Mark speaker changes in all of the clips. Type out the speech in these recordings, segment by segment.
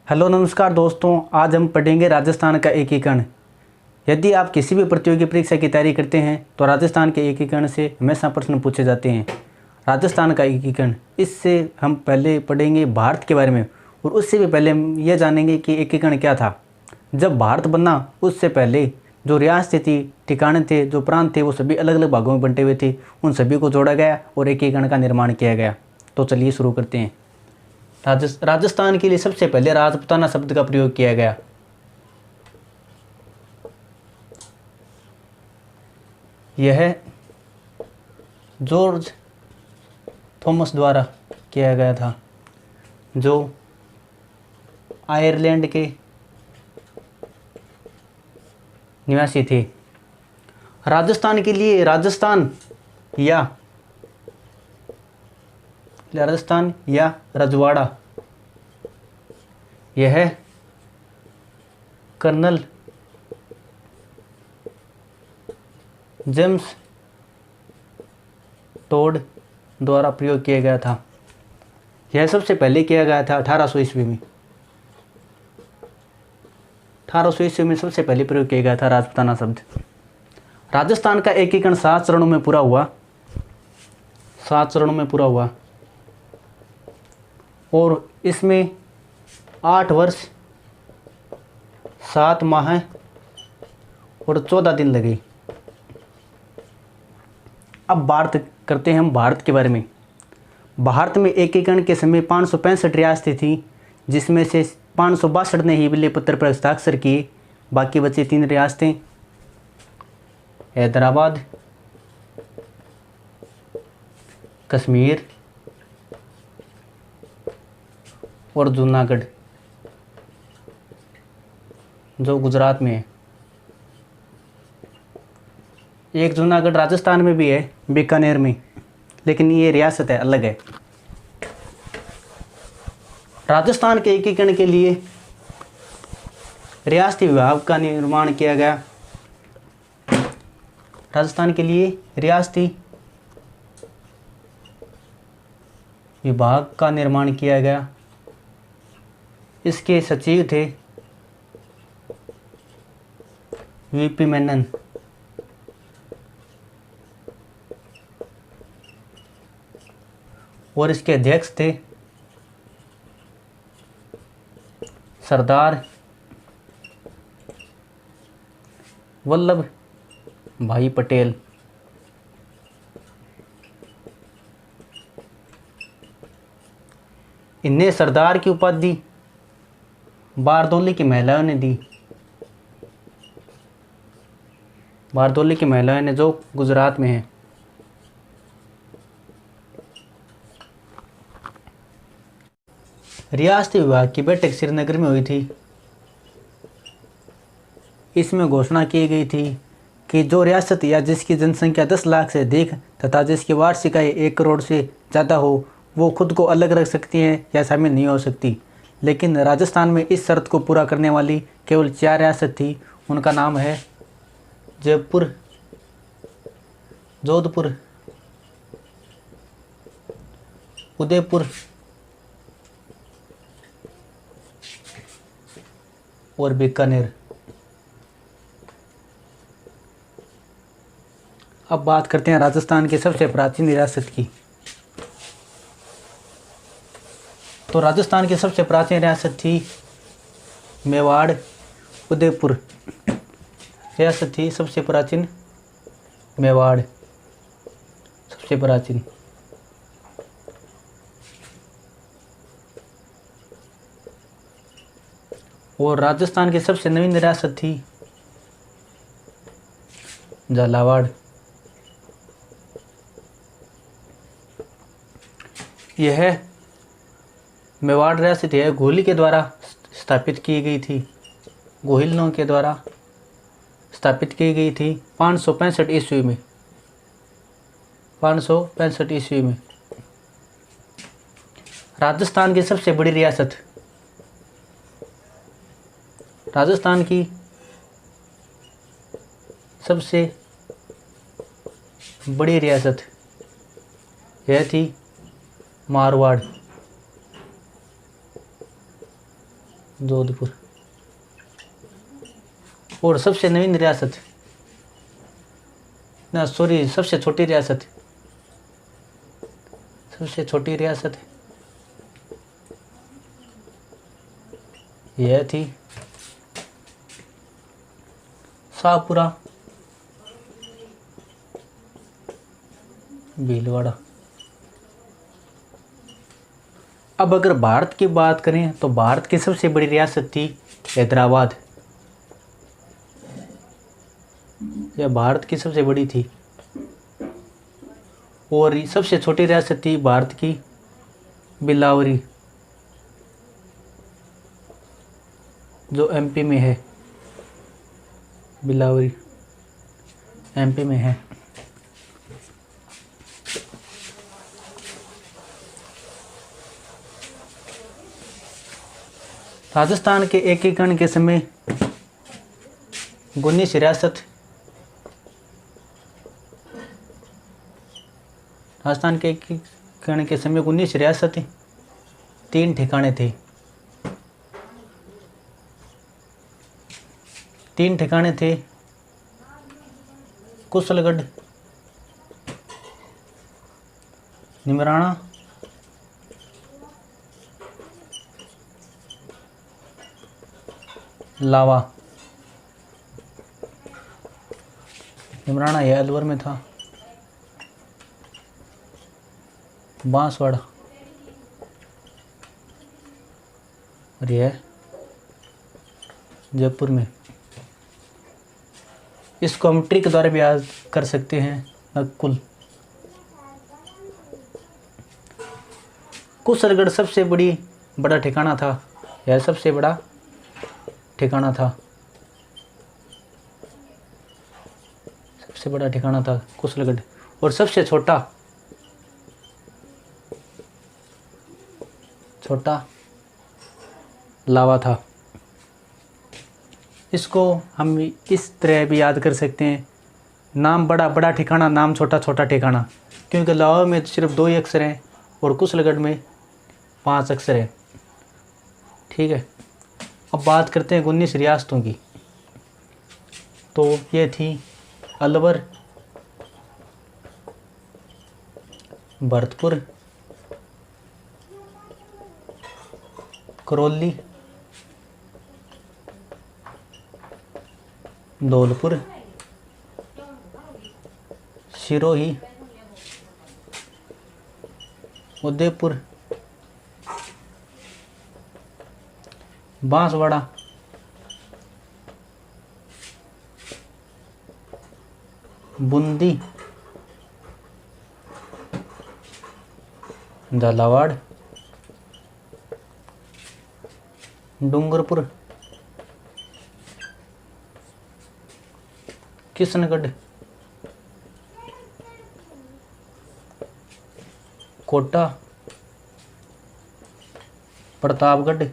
Speaker 1: Hello नमस्कार दोस्तों, आज हम पढ़ेंगे राजस्थान का एकीकरण। यदि आप किसी भी प्रतियोगी परीक्षा की तैयारी करते हैं तो राजस्थान के एकीकरण से हमेशा प्रश्न पूछे जाते हैं। राजस्थान का एकीकरण, इससे हम पहले पढ़ेंगे भारत के बारे में, और उससे भी पहले हम यह जानेंगे कि एकीकरण क्या था। जब भारत बना उससे पहले जो रियासतें थी, ठिकाने थे, जो प्रांत थे, वो सभी अलग अलग भागों में बंटे हुए थे। उन सभी को जोड़ा गया और एकीकरण का निर्माण किया गया। तो चलिए शुरू करते हैं। राजस्थान के लिए सबसे पहले राजपूताना शब्द का प्रयोग किया गया। यह जॉर्ज थॉमस द्वारा किया गया था, जो आयरलैंड के निवासी थे। राजस्थान के लिए राजस्थान या रजवाड़ा, यह कर्नल जेम्स टोड द्वारा प्रयोग किया गया था। यह सबसे पहले किया गया था 1800 ईस्वी में। 1800 ईस्वी में सबसे पहले प्रयोग किया गया था राजपूताना शब्द। राजस्थान का एकीकरण 7 चरणों में पूरा हुआ। 7 चरणों में पूरा हुआ और इसमें 8 वर्ष 7 माह और 14 दिन लगे। अब बात करते हैं हम भारत के बारे में। भारत में एकीकरण के समय 565 रियासतें थी, जिसमें से 562 ने ही विलय पत्र पर हस्ताक्षर किए। बाकी बचे 3 रियासतें, हैदराबाद, कश्मीर और जूनागढ़, जो गुजरात में है। एक जूनागढ़ राजस्थान में भी है, बीकानेर में, लेकिन ये रियासत है, अलग है। राजस्थान के एकीकरण के लिए रियासती विभाग का निर्माण किया गया। राजस्थान के लिए रियासती विभाग का निर्माण किया गया। इसके सचिव थे वीपी मेनन। और इसके अध्यक्ष थे सरदार वल्लभ भाई पटेल। इन्हें सरदार की उपाधि बारदौली की महिलाओं ने दी। बारदौली की महिलाओं ने, जो गुजरात में है। रियासती विभाग की बैठक श्रीनगर में हुई थी। इसमें घोषणा की गई थी कि जो रियासत या जिसकी जनसंख्या 10 लाख से अधिक तथा जिसकी वार्षिक आय 1 करोड़ से ज़्यादा हो, वो खुद को अलग रख सकती हैं या शामिल नहीं हो सकती। लेकिन राजस्थान में इस शर्त को पूरा करने वाली केवल 4 रियासत थी। उनका नाम है जयपुर, जोधपुर, उदयपुर और बीकानेर। अब बात करते हैं राजस्थान की सबसे प्राचीन रियासत की। तो राजस्थान की सबसे प्राचीन रियासत थी मेवाड़। उदयपुर रियासत थी सबसे प्राचीन, मेवाड़ सबसे प्राचीन। और राजस्थान की सबसे नवीन रियासत थी झालावाड़। यह मेवाड़ रियासत है गोहिल के द्वारा स्थापित की गई थी। गोहिलों के द्वारा स्थापित की गई थी 565 ईस्वी में। 565 ईस्वी में। राजस्थान की सबसे बड़ी रियासत, राजस्थान की सबसे बड़ी रियासत यह थी मारवाड़। जोधपुर। और सबसे नवीन रियासत, ना सॉरी, सबसे छोटी रियासत, सबसे छोटी रियासत यह थी शाहपुरा भीलवाड़ा। अब अगर भारत की बात करें तो भारत की सबसे बड़ी रियासत थी हैदराबाद। यह भारत की सबसे बड़ी थी। और सबसे छोटी रियासत थी भारत की बिलावरी, जो एमपी में है। बिलावरी एमपी में है। राजस्थान के एकीकरण के समय 19 रियासत, राजस्थान के एकीकरण के समय 19 रियासतें, 3 ठिकाने थे। 3 ठिकाने थे, कुशलगढ़, निमराना, लावा। निमराना यह अलवर में था। बांसवाड़ा और यह जयपुर में। इसको हम ट्रिक द्वारा भी याद कर सकते हैं। नक्कुल। कुशलगढ़ सबसे बड़ा ठिकाना था। यह सबसे बड़ा ठिकाना था। सबसे बड़ा ठिकाना था कुशलगढ़। और सबसे छोटा लावा था। इसको हम इस तरह भी याद कर सकते हैं, नाम बड़ा ठिकाना, नाम छोटा ठिकाना। क्योंकि लावा में सिर्फ 2 ही अक्षर हैं और कुशलगढ़ में 5 अक्षर हैं। ठीक है। अब बात करते हैं 19 रियासतों की। तो ये थी अलवर, भरतपुर, करौली, धौलपुर, सिरोही, उदयपुर, बांसवाड़ा, बूंदी, झालावाड़, डूंगरपुर, किशनगढ़, कोटा, प्रतापगढ़,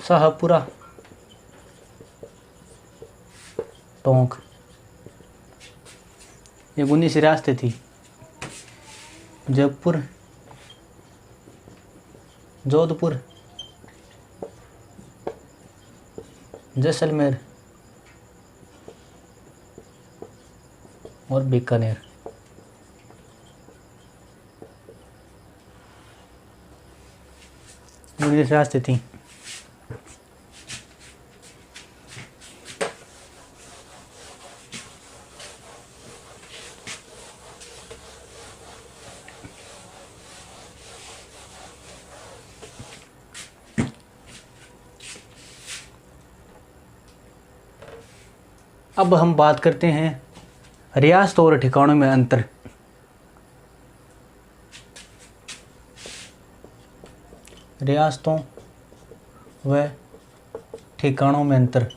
Speaker 1: शाहपुरा, टोंक। ये 19 रियासतें थी। जयपुर, जोधपुर, जैसलमेर और बीकानेर। ये रियासतें थी। अब हम बात करते हैं रियासतों और ठिकानों में अंतर। रियासतों व ठिकानों में अंतर।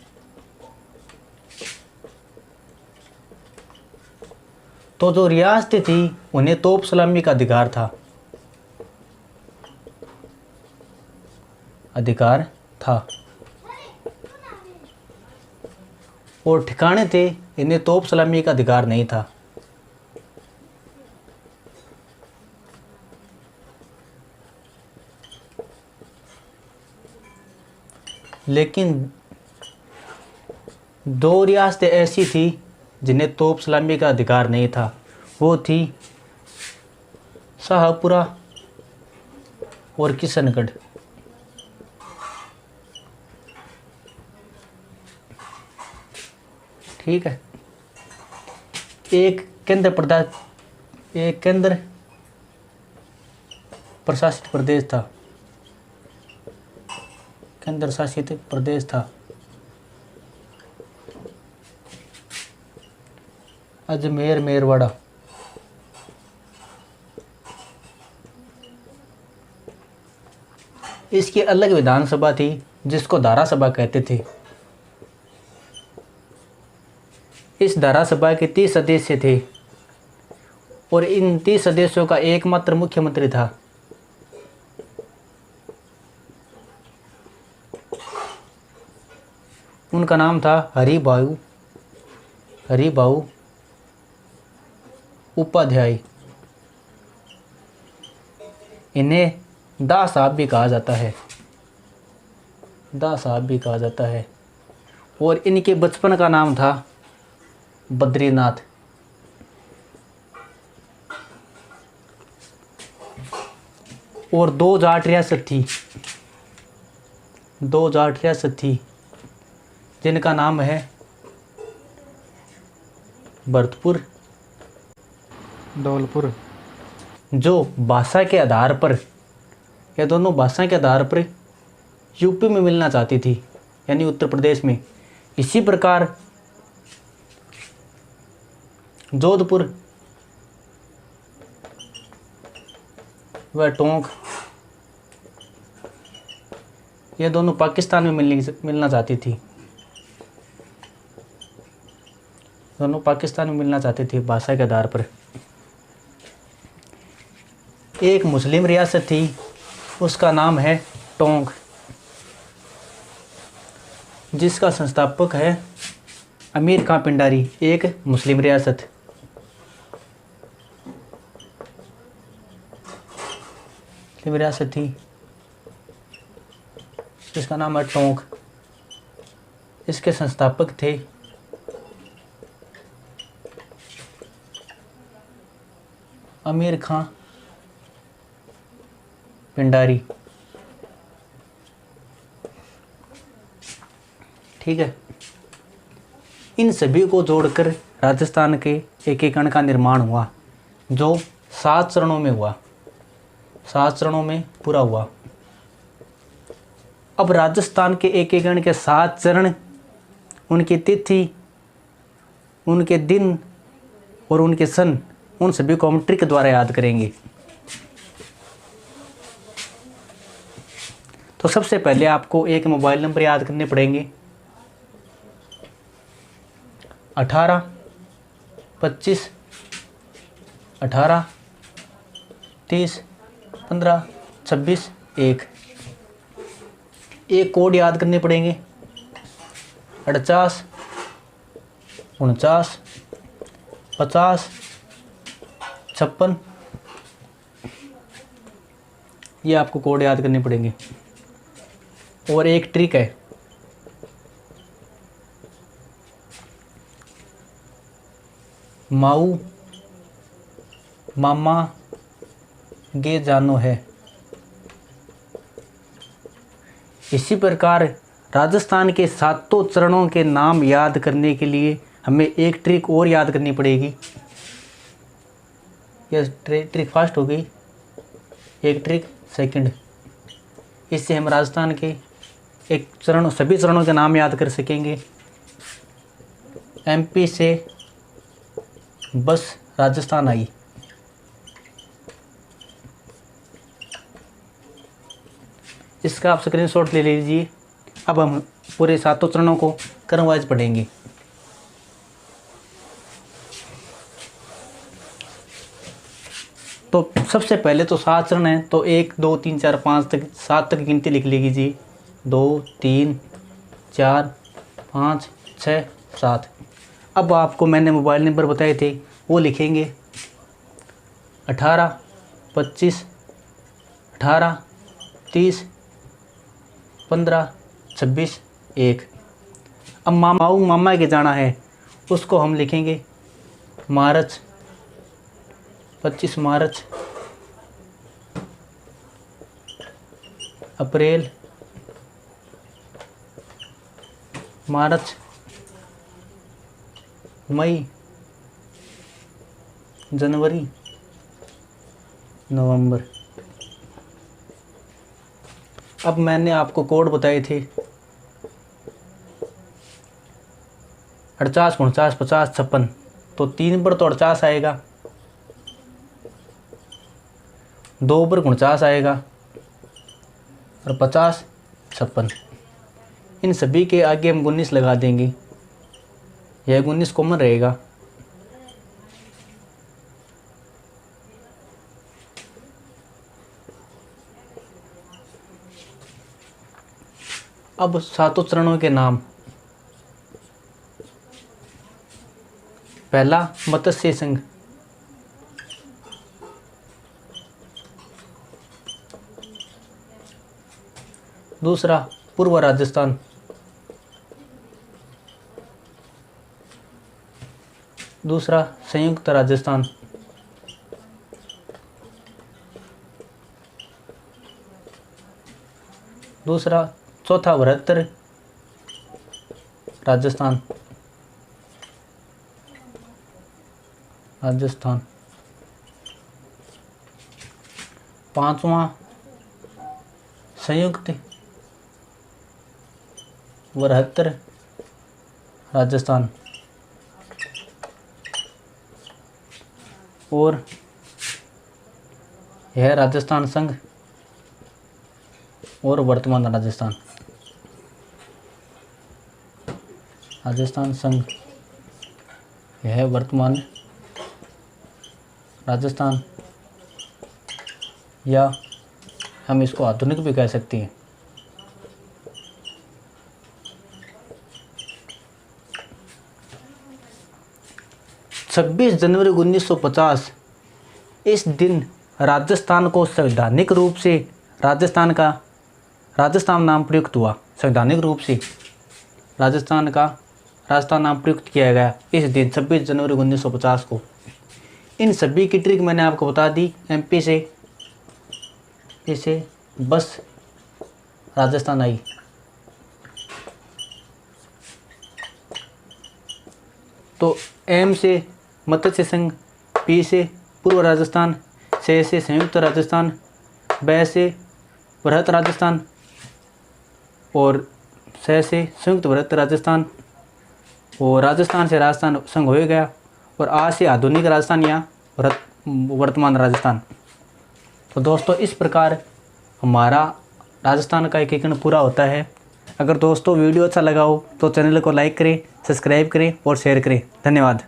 Speaker 1: तो जो रियासतें थी उन्हें तोप सलामी का अधिकार था। और ठिकाने थे, इन्हें तोप सलामी का अधिकार नहीं था। लेकिन दो रियासतें ऐसी थी जिन्हें तोप सलामी का अधिकार नहीं था। वो थी शाहपुरा और किशनगढ़। ठीक है। एक केंद्र प्रशासित प्रदेश था। केंद्र शासित प्रदेश था अजमेर मेरवाड़ा। इसकी अलग विधानसभा थी जिसको धारा सभा कहते थे। इस धारा सभा के 30 सदस्य थे और इन 30 सदस्यों का एकमात्र मुख्यमंत्री था। उनका नाम था हरिभाऊ उपाध्याय। इन्हें दास साहब भी कहा जाता है। और इनके बचपन का नाम था बद्रीनाथ। और दो जाट रियासत थी जिनका नाम है भरतपुर, धौलपुर। जो भाषा के आधार पर, ये दोनों भाषा के आधार पर यूपी में मिलना चाहती थी, यानी उत्तर प्रदेश में। इसी प्रकार जोधपुर व टोंक, ये दोनों पाकिस्तान में मिलना चाहती थी। दोनों पाकिस्तान में मिलना चाहते थे भाषा के आधार पर। एक मुस्लिम रियासत थी, उसका नाम है टोंक, जिसका संस्थापक है अमीर खां पिंडारी। एक मुस्लिम रियासत। थी जिसका नाम है टोंक। इसके संस्थापक थे अमीर खां पिंडारी। ठीक है। इन सभी को जोड़कर राजस्थान के एकीकरण का निर्माण हुआ, जो 7 चरणों में हुआ। 7 चरणों में पूरा हुआ। अब राजस्थान के एकीकरण के 7 चरण, उनकी तिथि, उनके दिन और उनके सन, उन सभी को हम ट्रिक द्वारा याद करेंगे। तो सबसे पहले आपको एक मोबाइल नंबर याद करने पड़ेंगे। 18 25 18 30 15 26 1। एक कोड याद करने पड़ेंगे। 48 49 50 56। ये आपको कोड याद करने पड़ेंगे। और एक ट्रिक है, माऊ मामा गे जानो है। इसी प्रकार राजस्थान के 7 चरणों के नाम याद करने के लिए हमें एक ट्रिक और याद करनी पड़ेगी। यह ट्रिक फर्स्ट हो गई, एक ट्रिक सेकंड। इससे हम राजस्थान के सभी चरणों के नाम याद कर सकेंगे। एमपी से बस राजस्थान आई। इसका आप स्क्रीनशॉट ले लीजिए। अब हम पूरे 7 चरणों को क्रमवाइज पढ़ेंगे। तो सबसे पहले तो 7 चरण हैं, तो 1 2 3 4 5 तक 7 तक गिनती लिख लीजिए। 2 3 4 5 6 7। अब आपको मैंने मोबाइल नंबर बताए थे वो लिखेंगे। 18 25 18 30 15 26 1। अब मामाऊ मामा के जाना है, उसको हम लिखेंगे मार्च, 25 मार्च, अप्रैल, मार्च, मई, जनवरी, नवंबर। अब मैंने आपको कोड बताए थे 48 49 50 56, तो 3 पर तो 48 आएगा, 2 पर 49 आएगा और 50 56। इन सभी के आगे हम 19 लगा देंगे, यह 19 कॉमन रहेगा। अब सातों चरणों के नाम। पहला मत्स्य संघ, दूसरा पूर्व राजस्थान, दूसरा संयुक्त राजस्थान, दूसरा चौथा बृहत्तर राजस्थान, पांचवा संयुक्त बृहत्तर राजस्थान, और यह राजस्थान संघ और वर्तमान राजस्थान, राजस्थान संघ, यह वर्तमान राजस्थान, या हम इसको आधुनिक भी कह सकते हैं। छब्बीस जनवरी 1950 इस दिन राजस्थान को संवैधानिक रूप से राजस्थान नाम प्रयुक्त हुआ। संवैधानिक रूप से राजस्थान नाम प्रयुक्त किया गया इस दिन 26 जनवरी 1950 को। इन सभी की ट्रिक मैंने आपको बता दी। एमपी से इसे बस राजस्थान आई, तो एम से मत्स्य संघ, पी से पूर्व राजस्थान, से संयुक्त राजस्थान, ब से बृहत राजस्थान और से संयुक्त बृहत राजस्थान, और राजस्थान से राजस्थान संघ हो गया, और आ से आधुनिक राजस्थान या वर्तमान राजस्थान। तो दोस्तों इस प्रकार हमारा राजस्थान का एकीकरण पूरा होता है। अगर दोस्तों वीडियो अच्छा लगा हो तो चैनल को लाइक करें, सब्सक्राइब करें और शेयर करें। धन्यवाद।